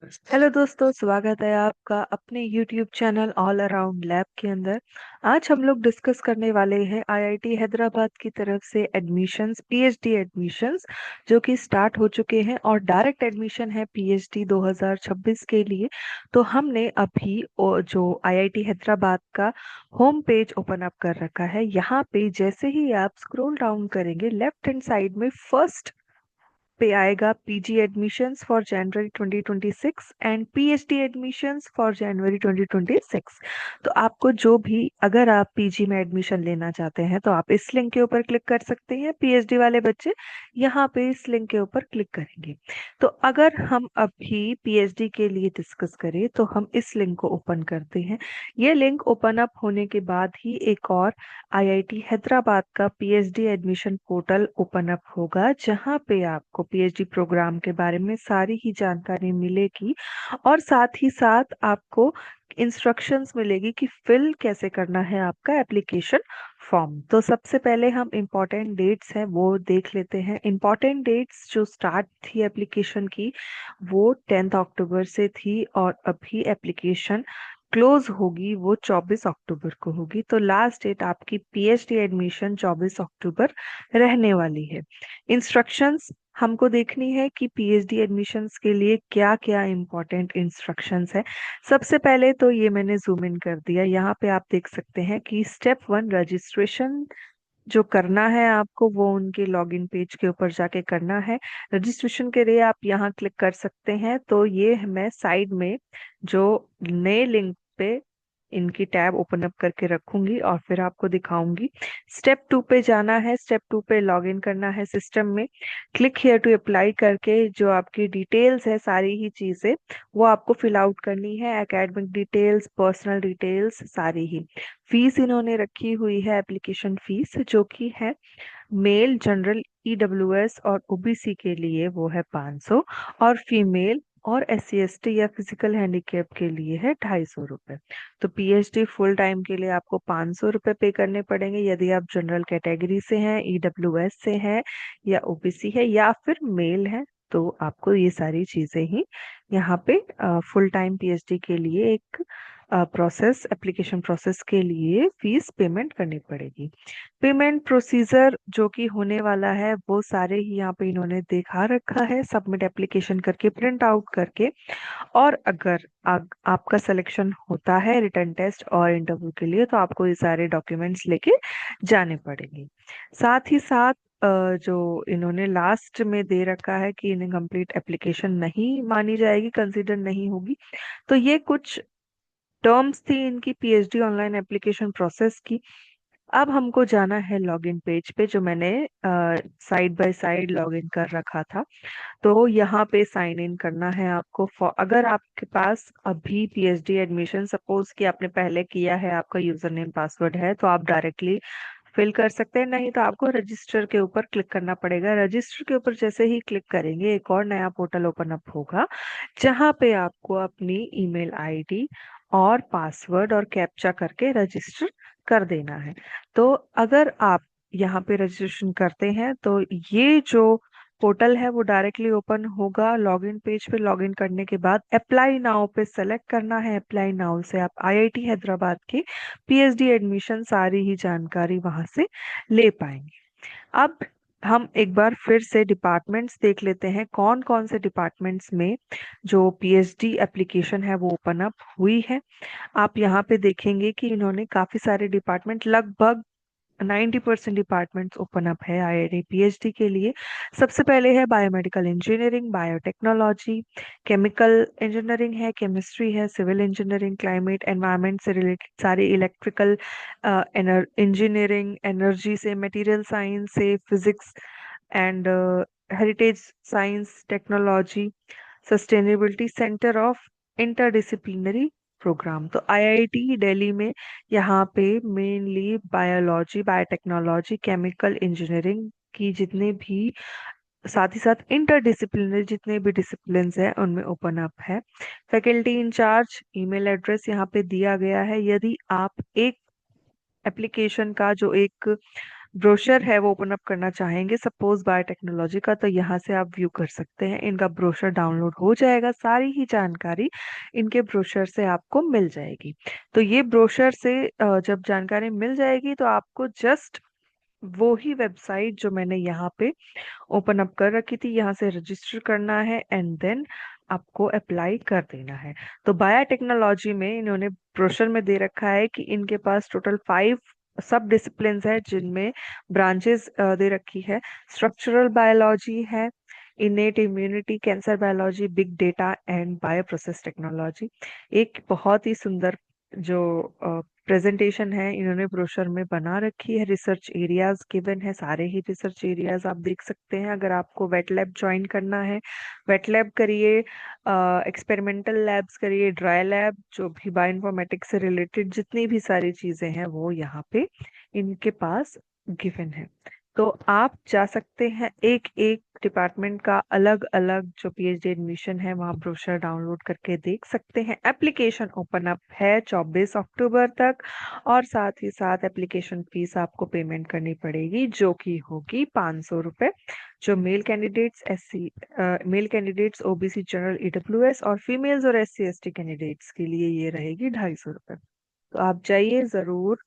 Hello दोस्तों, स्वागत है आपका अपने YouTube channel all around lab के अंदर। आज हम लोग डिस्कस करने वाले हैं आईआईटी हैदराबाद की तरफ से एडमिशन्स, पीएचडी एडमिशन्स जो कि स्टार्ट हो चुके हैं और डायरेक्ट एडमिशन है पीएचडी 2026 के लिए। तो हमने अभी जो आईआईटी हैदराबाद का होम पेज ओपन अप कर रखा है। यहाँ पे जैसे ही आप स्क्रॉल डाउन करेंगे, लेफ्ट हैंड साइड में फर्स्ट पे आएगा PG admissions for January 2026 and PhD admissions for January 2026। तो आपको जो भी, अगर आप पीजी में एडमिशन लेना चाहते हैं तो आप इस लिंक के ऊपर क्लिक कर सकते हैं। पीएचडी वाले बच्चे यहाँ पे इस लिंक के ऊपर क्लिक करेंगे। तो अगर हम अभी पीएचडी के लिए डिस्कस करें तो हम इस लिंक को ओपन करते हैं। ये लिंक ओपन अप होने के बाद ही एक और आईआईटी हैदराबाद का PhD admission portal open up होगा, जहां पे आपको पीएचडी प्रोग्राम के बारे में सारी ही जानकारी मिलेगी और साथ ही साथ आपको इंस्ट्रक्शंस मिलेगी कि फिल कैसे करना है आपका एप्लीकेशन फॉर्म। तो सबसे पहले हम इम्पोर्टेंट डेट्स हैं वो देख लेते हैं। इम्पोर्टेंट डेट्स जो स्टार्ट थी एप्लीकेशन की वो 10 अक्टूबर से थी और अभी एप्लीकेशन क्लोज होगी वो 24 अक्टूबर को होगी। तो लास्ट डेट आपकी पीएचडी एडमिशन 24 अक्टूबर रहने वाली है। इंस्ट्रक्शंस हमको देखनी है कि पीएचडी एडमिशन्स के लिए क्या क्या इम्पोर्टेंट इंस्ट्रक्शंस है। सबसे पहले तो ये मैंने जूम इन कर दिया। यहाँ पे आप देख सकते हैं कि स्टेप 1 रजिस्ट्रेशन जो करना है आपको वो उनके लॉगिन पेज के ऊपर जाके करना है। रजिस्ट्रेशन के लिए आप यहाँ क्लिक कर सकते हैं। तो ये मैं साइड में जो नए लिंक पे इनकी टैब ओपन अप करके रखूंगी और फिर आपको दिखाऊंगी। स्टेप 2 पे जाना है। स्टेप 2 पे लॉगिन करना है सिस्टम में। क्लिक हियर टू अप्लाई करके जो आपकी डिटेल्स है, सारी ही चीजें वो आपको फिल आउट करनी है। एकेडमिक डिटेल्स, पर्सनल डिटेल्स, सारी ही। फीस इन्होंने रखी हुई है एप्लीकेशन फीस, जो कि है मेल जनरल ईडब्ल्यूएस और ओबीसी के लिए वो है 500 और फीमेल और एससी एसटी या फिजिकल हैंडीकैप के लिए है 250 रुपये। तो पीएचडी फुल टाइम के लिए आपको 500 रुपये पे करने पड़ेंगे यदि आप जनरल कैटेगरी से हैं, ईडब्ल्यूएस से हैं या ओबीसी है या फिर मेल है। तो आपको ये सारी चीजें ही यहाँ पे फुल टाइम पीएचडी के लिए एक प्रोसेस, एप्लीकेशन प्रोसेस के लिए फीस पेमेंट करनी पड़ेगी। पेमेंट प्रोसीजर जो कि होने वाला है वो सारे ही यहाँ पे इन्होंने दिखा रखा है, सबमिट एप्लीकेशन करके, प्रिंट आउट करके। और अगर आपका सिलेक्शन होता है रिटर्न टेस्ट और इंटरव्यू के लिए तो आपको ये सारे डॉक्यूमेंट्स लेके जाने पड़ेंगे। साथ ही साथ जो इन्होंने लास्ट में दे रखा है कि इनकम्प्लीट एप्लीकेशन नहीं मानी जाएगी, कंसिडर नहीं होगी। तो ये कुछ टर्म्स थी इनकी पीएचडी ऑनलाइन एप्लीकेशन प्रोसेस की। अब हमको जाना है लॉगिन पेज पे, जो मैंने साइड बाय साइड लॉगिन कर रखा था। तो यहाँ पे साइन इन करना है आपको। अगर आपके पास अभी पीएचडी एडमिशन, सपोज कि आपने पहले किया है, आपका यूजर नेम पासवर्ड है, तो आप डायरेक्टली फिल कर सकते हैं। नहीं तो आपको रजिस्टर के ऊपर क्लिक करना पड़ेगा। रजिस्टर के ऊपर जैसे ही क्लिक करेंगे एक और नया पोर्टल ओपन अप होगा, जहाँ पे आपको अपनी ईमेल आईडी और पासवर्ड और कैप्चा करके रजिस्टर कर देना है। तो अगर आप यहाँ पे रजिस्ट्रेशन करते हैं तो ये जो पोर्टल है वो डायरेक्टली ओपन होगा। लॉगिन पेज पे लॉगिन करने के बाद अप्लाई नाउ पे सेलेक्ट करना है। अप्लाई नाउ से आप आईआईटी हैदराबाद के पीएचडी एडमिशन सारी ही जानकारी वहां से ले पाएंगे। अब हम एक बार फिर से डिपार्टमेंट्स देख लेते हैं, कौन कौन से डिपार्टमेंट्स में जो पीएचडी एप्लीकेशन है वो ओपन अप हुई है। आप यहाँ पे देखेंगे कि इन्होंने काफी सारे डिपार्टमेंट, लगभग 90% डिपार्टमेंट्स ओपन अप है आईआईटी पीएचडी के लिए। सबसे पहले है biomedical engineering, biotechnology, chemical engineering है, केमिस्ट्री है, सिविल इंजीनियरिंग, क्लाइमेट एनवायरनमेंट से रिलेटेड सारी, इलेक्ट्रिकल इंजीनियरिंग, एनर्जी से, मटेरियल साइंस से, physics and heritage science technology, sustainability, centre of interdisciplinary programme. तो आईआईटी दिल्ली में यहाँ पे mainly biology, biotechnology, chemical engineering की जितने भी, साथ ही साथ इंटरडिसिप्लिनरी जितने भी डिसिप्लिन्स हैं उनमें ओपन अप है। फैकल्टी इंचार्ज ईमेल एड्रेस यहाँ पे दिया गया है। यदि आप एक एप्लीकेशन का जो एक ब्रोशर है वो ओपन अप करना चाहेंगे सपोज बायोटेक्नोलॉजी का, तो यहाँ से आप व्यू कर सकते हैं। इनका ब्रोशर डाउनलोड हो जाएगा, सारी ही जानकारी इनके ब्रोशर से आपको मिल जाएगी। तो ये ब्रोशर से जब जानकारी मिल जाएगी तो आपको जस्ट वो ही वेबसाइट जो मैंने यहाँ पे ओपन अप कर रखी थी, यहाँ से रजिस्टर करना है एंड देन आपको अप्लाई कर देना है। तो बायोटेक्नोलॉजी में इन्होंने ब्रोशर में दे रखा है कि इनके पास टोटल 5 सब डिसिप्लिन है, जिनमें ब्रांचेस दे रखी है। स्ट्रक्चरल बायोलॉजी है, innate immunity, cancer biology, big data and bio process technology. एक बहुत ही सुंदर जो प्रेजेंटेशन है इन्होंने ब्रोशर में बना रखी है। रिसर्च एरियाज गिवन है, सारे ही रिसर्च एरियाज आप देख सकते हैं। अगर आपको वेट लैब ज्वाइन करना है, वेट लैब करिए, एक्सपेरिमेंटल लैब्स करिए, ड्राई लैब, जो भी बायोइन्फॉर्मेटिक्स से रिलेटेड जितनी भी सारी चीजें हैं वो यहाँ पे इनके पास गिवन है। तो आप जा सकते हैं, एक एक डिपार्टमेंट का अलग अलग जो पीएचडी एडमिशन है वहाँ ब्रोशर डाउनलोड करके देख सकते हैं। एप्लीकेशन ओपन अप है 24 अक्टूबर तक, और साथ ही साथ एप्लीकेशन फीस आपको पेमेंट करनी पड़ेगी जो कि होगी 500 रुपये। जो male candidates OBC general EWS और फीमेल्स और एससी एसटी कैंडिडेट्स के लिए ये रहेगी 250 रुपये। तो आप जाइए जरूर।